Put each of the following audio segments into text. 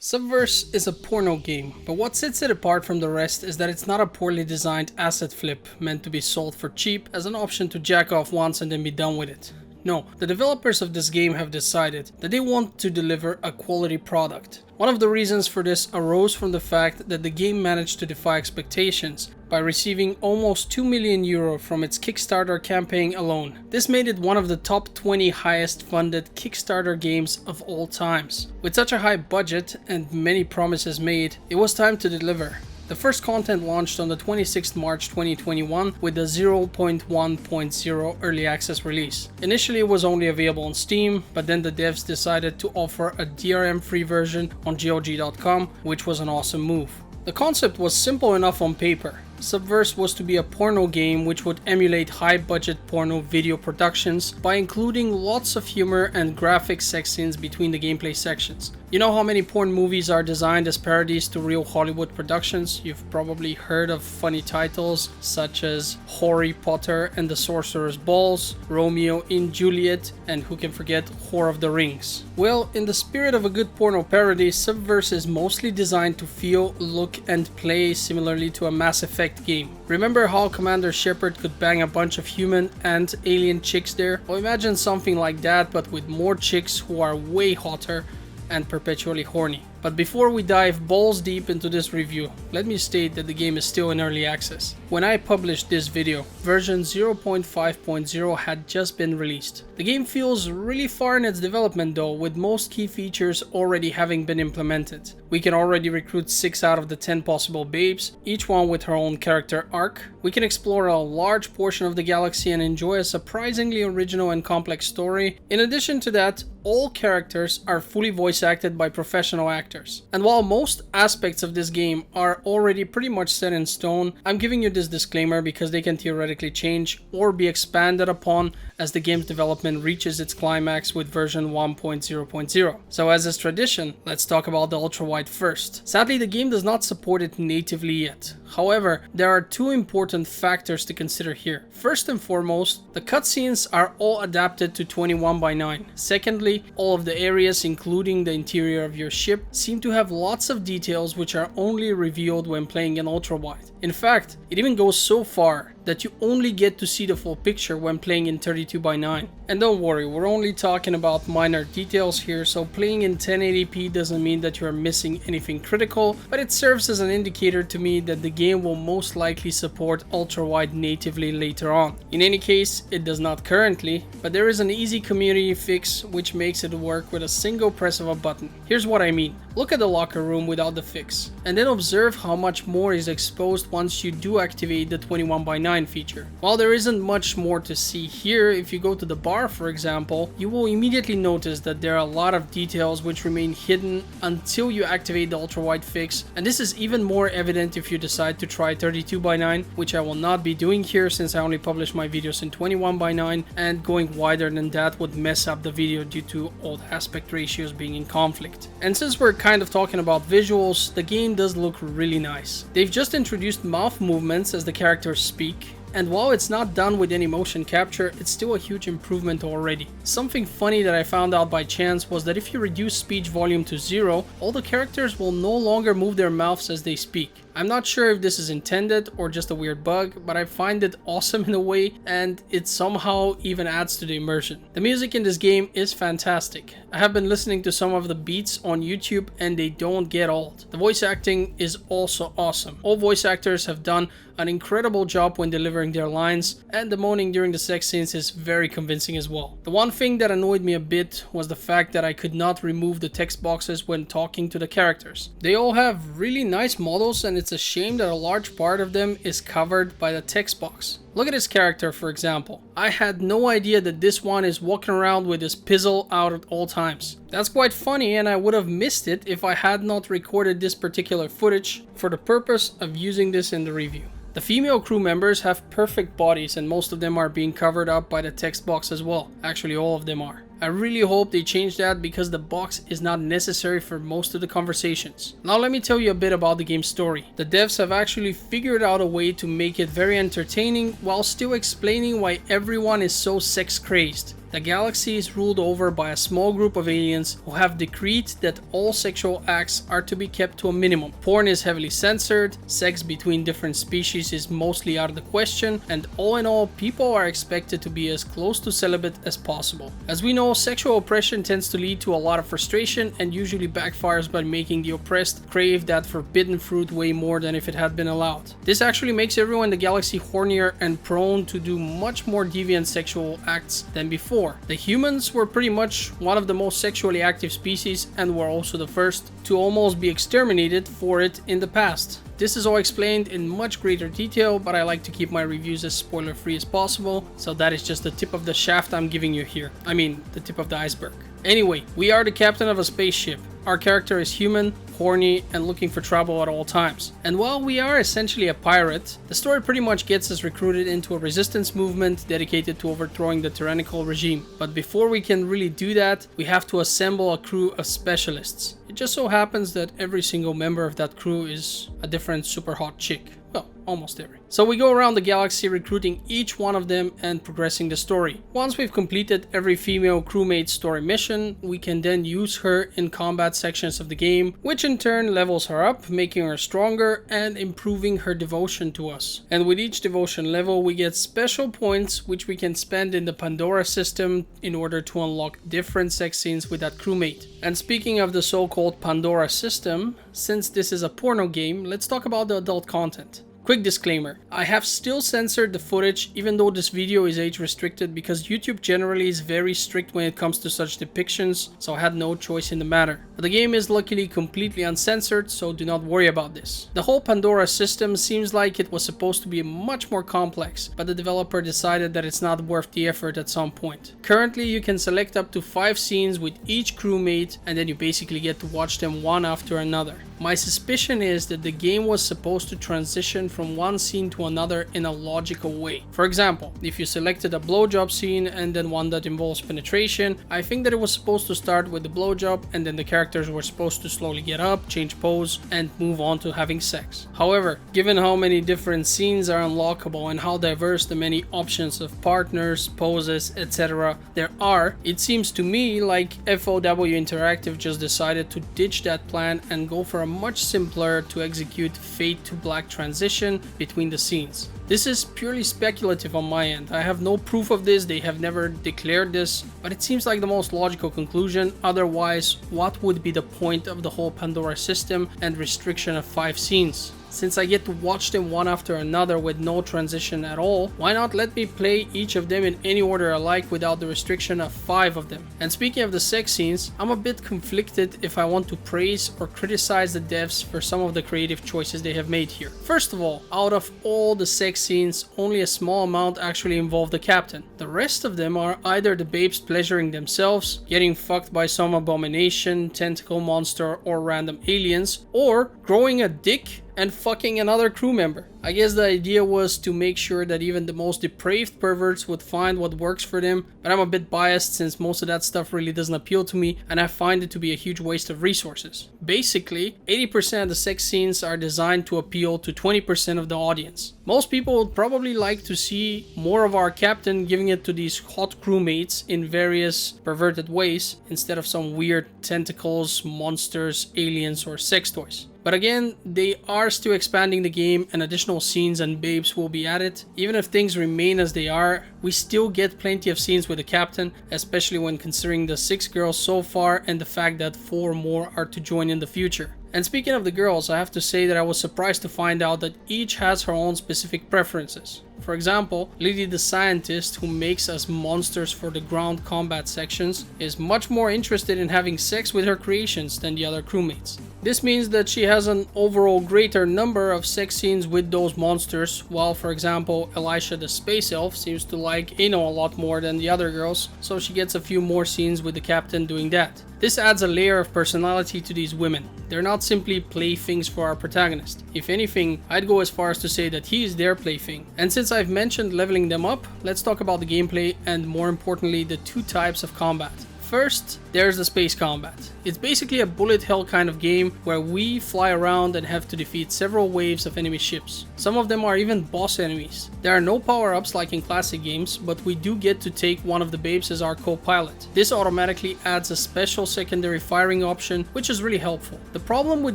Subverse is a porno game, but what sets it apart from the rest is that it's not a poorly designed asset flip meant to be sold for cheap as an option to jack off once and then be done with it. No, the developers of this game have decided that they want to deliver a quality product. One of the reasons for this arose from the fact that the game managed to defy expectations by receiving almost 2 million euro from its Kickstarter campaign alone. This made it one of the top 20 highest funded Kickstarter games of all times. With such a high budget and many promises made, it was time to deliver. The first content launched on the 26th March 2021 with the 0.1.0 early access release. Initially it was only available on Steam, but then the devs decided to offer a DRM-free version on GOG.com, which was an awesome move. The concept was simple enough on paper. Subverse was to be a porno game which would emulate high-budget porno video productions by including lots of humor and graphic sex scenes between the gameplay sections. You know how many porn movies are designed as parodies to real Hollywood productions? You've probably heard of funny titles such as Harry Potter and the Sorcerer's Balls, Romeo and Juliet, and who can forget Whore of the Rings. Well, in the spirit of a good porno parody, Subverse is mostly designed to feel, look, and play similarly to a Mass Effect game. Remember how Commander Shepard could bang a bunch of human and alien chicks there? Well, imagine something like that, but with more chicks who are way hotter and perpetually horny. But before we dive balls deep into this review, let me state that the game is still in early access. When I published this video, version 0.5.0 had just been released. The game feels really far in its development though, with most key features already having been implemented. We can already recruit 6 out of the 10 possible babes, each one with her own character arc. We can explore a large portion of the galaxy and enjoy a surprisingly original and complex story. In addition to that, all characters are fully voice acted by professional actors. And while most aspects of this game are already pretty much set in stone, I'm giving you this disclaimer because they can theoretically change or be expanded upon as the game's development reaches its climax with version 1.0.0. So as is tradition, let's talk about the Ultrawide first. Sadly, the game does not support it natively yet. However, there are two important factors to consider here. First and foremost, the cutscenes are all adapted to 21:9. Secondly, all of the areas, including the interior of your ship, seem to have lots of details which are only revealed when playing in Ultrawide. In fact, it even goes so far that you only get to see the full picture when playing in 32:9. And don't worry, we're only talking about minor details here, so playing in 1080p doesn't mean that you are missing anything critical, but it serves as an indicator to me that the game will most likely support Ultrawide natively later on. In any case, it does not currently, but there is an easy community fix which makes it work with a single press of a button. Here's what I mean. Look at the locker room without the fix, and then observe how much more is exposed once you do activate the 21:9 feature. While there isn't much more to see here, if you go to the bar for example, you will immediately notice that there are a lot of details which remain hidden until you activate the Ultrawide fix, and this is even more evident if you decide to try 32:9, which I will not be doing here since I only publish my videos in 21:9, and going wider than that would mess up the video due to all the aspect ratios being in conflict. And since we're kind of talking about visuals, the game does look really nice. They've just introduced mouth movements as the characters speak, and while it's not done with any motion capture, it's still a huge improvement already. Something funny that I found out by chance was that if you reduce speech volume to 0, all the characters will no longer move their mouths as they speak. I'm not sure if this is intended or just a weird bug, but I find it awesome in a way, and it somehow even adds to the immersion. The music in this game is fantastic. I have been listening to some of the beats on YouTube and they don't get old. The voice acting is also awesome. All voice actors have done an incredible job when delivering their lines, and the moaning during the sex scenes is very convincing as well. The one thing that annoyed me a bit was the fact that I could not remove the text boxes when talking to the characters. They all have really nice models, and it's a shame that a large part of them is covered by the text box. Look at his character for example. I had no idea that this one is walking around with his pizzle out at all times. That's quite funny, and I would have missed it if I had not recorded this particular footage for the purpose of using this in the review. The female crew members have perfect bodies and most of them are being covered up by the text box as well. Actually, all of them are. I really hope they change that because the box is not necessary for most of the conversations. Now let me tell you a bit about the game's story. The devs have actually figured out a way to make it very entertaining while still explaining why everyone is so sex crazed. The galaxy is ruled over by a small group of aliens who have decreed that all sexual acts are to be kept to a minimum. Porn is heavily censored, sex between different species is mostly out of the question, and all in all, people are expected to be as close to celibate as possible. As we know, sexual oppression tends to lead to a lot of frustration and usually backfires by making the oppressed crave that forbidden fruit way more than if it had been allowed. This actually makes everyone in the galaxy hornier and prone to do much more deviant sexual acts than before. The humans were pretty much one of the most sexually active species and were also the first to almost be exterminated for it in the past. This is all explained in much greater detail, but I like to keep my reviews as spoiler free as possible, so that is just the tip of the shaft I'm giving you here. I mean, the tip of the iceberg. Anyway, we are the captain of a spaceship. Our character is human, horny, and looking for trouble at all times. And while we are essentially a pirate, the story pretty much gets us recruited into a resistance movement dedicated to overthrowing the tyrannical regime. But before we can really do that, we have to assemble a crew of specialists. It just so happens that every single member of that crew is a different super hot chick. Well, almost every. So we go around the galaxy recruiting each one of them and progressing the story. Once we've completed every female crewmate's story mission, we can then use her in combat sections of the game, which in turn levels her up, making her stronger and improving her devotion to us. And with each devotion level, we get special points which we can spend in the Pandora system in order to unlock different sex scenes with that crewmate. And speaking of the so-called Pandora system, since this is a porno game, let's talk about the adult content. Quick disclaimer, I have still censored the footage even though this video is age restricted because YouTube generally is very strict when it comes to such depictions, so I had no choice in the matter. But the game is luckily completely uncensored, so do not worry about this. The whole Pandora system seems like it was supposed to be much more complex, but the developer decided that it's not worth the effort at some point. Currently you can select up to 5 scenes with each crewmate and then you basically get to watch them one after another. My suspicion is that the game was supposed to transition from one scene to another in a logical way. For example, if you selected a blowjob scene and then one that involves penetration, I think that it was supposed to start with the blowjob and then the characters were supposed to slowly get up, change pose, and move on to having sex. However, given how many different scenes are unlockable and how diverse the many options of partners, poses, etc. there are, it seems to me like FOW Interactive just decided to ditch that plan and go for a much simpler to execute fade to black transition between the scenes. This is purely speculative on my end. I have no proof of this, they have never declared this, but it seems like the most logical conclusion. Otherwise, what would be the point of the whole Pandora system and restriction of 5 scenes? Since I get to watch them one after another with no transition at all, why not let me play each of them in any order I like without the restriction of 5 of them? And speaking of the sex scenes, I'm a bit conflicted if I want to praise or criticize the devs for some of the creative choices they have made here. First of all, out of all the sex scenes, only a small amount actually involve the captain. The rest of them are either the babes pleasuring themselves, getting fucked by some abomination, tentacle monster, or random aliens, or growing a dick and fucking another crew member. I guess the idea was to make sure that even the most depraved perverts would find what works for them, but I'm a bit biased since most of that stuff really doesn't appeal to me and I find it to be a huge waste of resources. Basically, 80% of the sex scenes are designed to appeal to 20% of the audience. Most people would probably like to see more of our captain giving it to these hot crewmates in various perverted ways instead of some weird tentacles, monsters, aliens, or sex toys. But again, they are still expanding the game and additional scenes and babes will be added. Even if things remain as they are, we still get plenty of scenes with the captain, especially when considering the 6 girls so far and the fact that 4 more are to join in the future. And speaking of the girls, I have to say that I was surprised to find out that each has her own specific preferences. For example, Lily the scientist, who makes us monsters for the ground combat sections, is much more interested in having sex with her creations than the other crewmates. This means that she has an overall greater number of sex scenes with those monsters, while for example Elisha the space elf seems to like anal a lot more than the other girls, so she gets a few more scenes with the captain doing that. This adds a layer of personality to these women. They're not simply playthings for our protagonist. If anything, I'd go as far as to say that he is their plaything. And since I've mentioned leveling them up, let's talk about the gameplay and more importantly the 2 types of combat. First, there's the space combat. It's basically a bullet hell kind of game where we fly around and have to defeat several waves of enemy ships. Some of them are even boss enemies. There are no power-ups like in classic games, but we do get to take one of the babes as our co-pilot. This automatically adds a special secondary firing option, which is really helpful. The problem with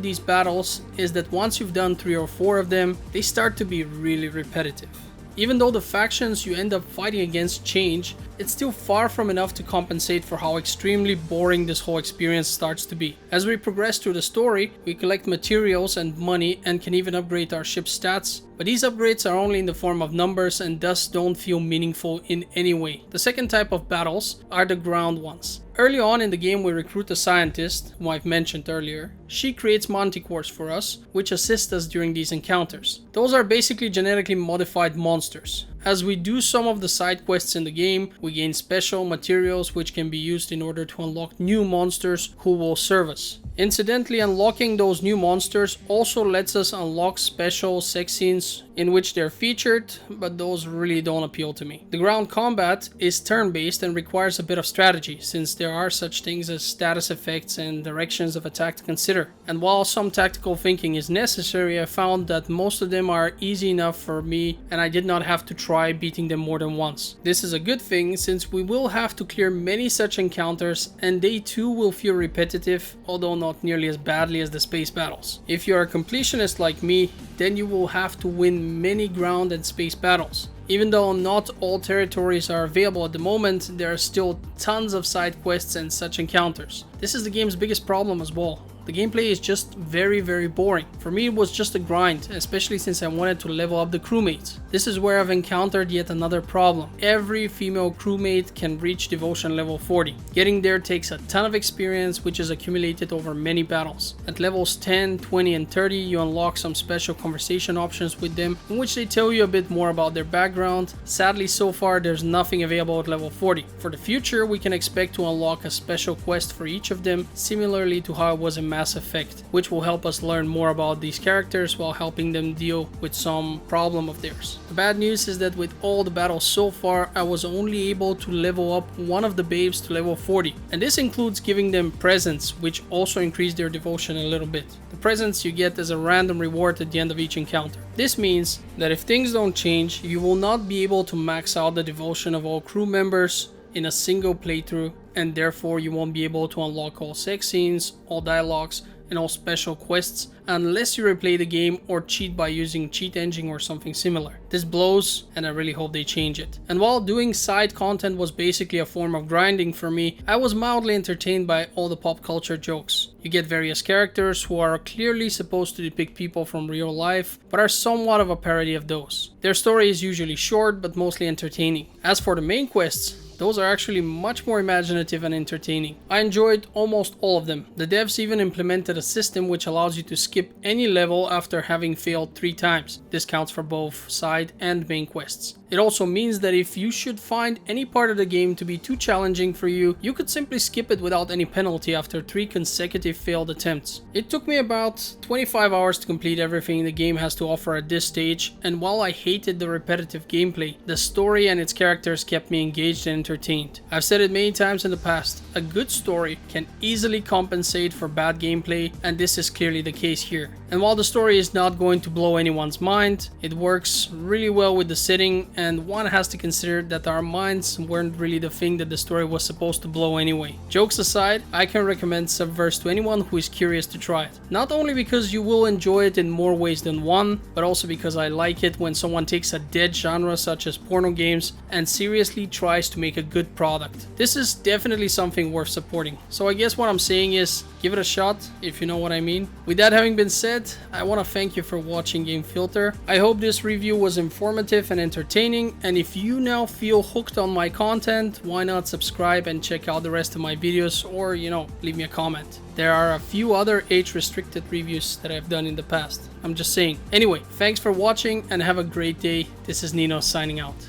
these battles is that once you've done 3 or 4 of them, they start to be really repetitive. Even though the factions you end up fighting against change, it's still far from enough to compensate for how extremely boring this whole experience starts to be. As we progress through the story, we collect materials and money and can even upgrade our ship's stats, but these upgrades are only in the form of numbers and thus don't feel meaningful in any way. The second type of battles are the ground ones. Early on in the game we recruit a scientist, whom I've mentioned earlier. She creates manticores for us, which assist us during these encounters. Those are basically genetically modified monsters. As we do some of the side quests in the game, we gain special materials which can be used in order to unlock new monsters who will serve us. Incidentally, unlocking those new monsters also lets us unlock special sex scenes in which they're featured, but those really don't appeal to me. The ground combat is turn-based and requires a bit of strategy, since there are such things as status effects and directions of attack to consider. And while some tactical thinking is necessary, I found that most of them are easy enough for me and I did not have to try beating them more than once. This is a good thing, since we will have to clear many such encounters and they too will feel repetitive, although not nearly as badly as the space battles. If you are a completionist like me, then you will have to win many ground and space battles. Even though not all territories are available at the moment, there are still tons of side quests and such encounters. This is the game's biggest problem as well. The gameplay is just very boring. For me it was just a grind, especially since I wanted to level up the crewmates. This is where I've encountered yet another problem. Every female crewmate can reach devotion level 40. Getting there takes a ton of experience, which is accumulated over many battles. At levels 10, 20 and 30 you unlock some special conversation options with them, in which they tell you a bit more about their background. Sadly, so far there's nothing available at level 40. For the future we can expect to unlock a special quest for each of them, similarly to how it was in Mass Effect, which will help us learn more about these characters while helping them deal with some problem of theirs. The bad news is that with all the battles so far, I was only able to level up one of the babes to level 40, and this includes giving them presents, which also increase their devotion a little bit. The presents you get as a random reward at the end of each encounter. This means that if things don't change, you will not be able to max out the devotion of all crew members in a single playthrough, and therefore you won't be able to unlock all sex scenes, all dialogues, and all special quests unless you replay the game or cheat by using cheat engine or something similar. This blows, and I really hope they change it. And while doing side content was basically a form of grinding for me, I was mildly entertained by all the pop culture jokes. You get various characters who are clearly supposed to depict people from real life, but are somewhat of a parody of those. Their story is usually short, but mostly entertaining. As for the main quests, those are actually much more imaginative and entertaining. I enjoyed almost all of them. The devs even implemented a system which allows you to skip any level after having failed 3 times. This counts for both side and main quests. It also means that if you should find any part of the game to be too challenging for you, you could simply skip it without any penalty after 3 consecutive failed attempts. It took me about 25 hours to complete everything the game has to offer at this stage, and while I hated the repetitive gameplay, the story and its characters kept me engaged and entertained. I've said it many times in the past, a good story can easily compensate for bad gameplay, and this is clearly the case here. And while the story is not going to blow anyone's mind, it works really well with the setting, and one has to consider that our minds weren't really the thing that the story was supposed to blow anyway. Jokes aside, I can recommend Subverse to anyone who is curious to try it. Not only because you will enjoy it in more ways than one, but also because I like it when someone takes a dead genre such as porno games and seriously tries to make a good product. This is definitely something worth supporting. So I guess what I'm saying is, give it a shot, if you know what I mean. With that having been said, I want to thank you for watching Game Filter. I hope this review was informative and entertaining, and if you now feel hooked on my content, why not subscribe and check out the rest of my videos, or leave me a comment. There are a few other age-restricted reviews that I've done in the past. I'm just saying. Anyway, thanks for watching and have a great day. This is Nino signing out.